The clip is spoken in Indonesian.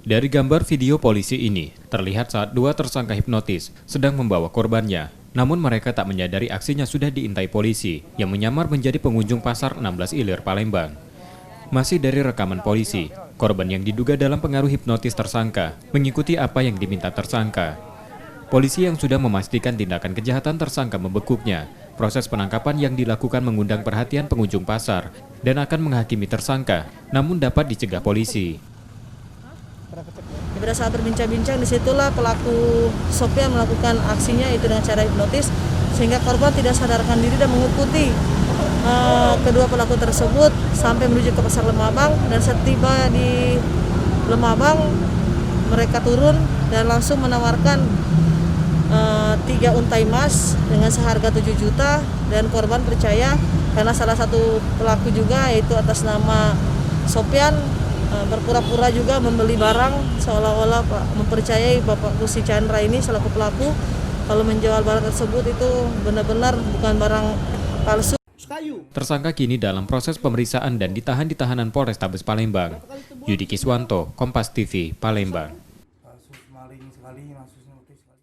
Dari gambar video polisi ini, terlihat saat dua tersangka hipnotis sedang membawa korbannya. Namun mereka tak menyadari aksinya sudah diintai polisi yang menyamar menjadi pengunjung pasar 16 Ilir, Palembang. Masih dari rekaman polisi, korban yang diduga dalam pengaruh hipnotis tersangka mengikuti apa yang diminta tersangka. Polisi yang sudah memastikan tindakan kejahatan tersangka membekuknya. Proses penangkapan yang dilakukan mengundang perhatian pengunjung pasar dan akan menghakimi tersangka, namun dapat dicegah polisi. Pada saat berbincang-bincang, disitulah pelaku Sofian melakukan aksinya itu dengan cara hipnotis, sehingga korban tidak sadarkan diri dan mengikuti kedua pelaku tersebut sampai menuju ke pasar Lemabang. Dan setiba di Lemabang, mereka turun dan langsung menawarkan 3 untai emas dengan seharga 7 juta, dan korban percaya karena salah satu pelaku juga yaitu atas nama Sofian berpura-pura juga membeli barang, seolah-olah mempercayai Bapak Kusi Chandra ini selaku pelaku kalau menjual barang tersebut itu benar-benar bukan barang palsu. Tersangka kini dalam proses pemeriksaan dan ditahan di tahanan Polrestabes Palembang. Yudi Kiswanto, Kompas TV, Palembang.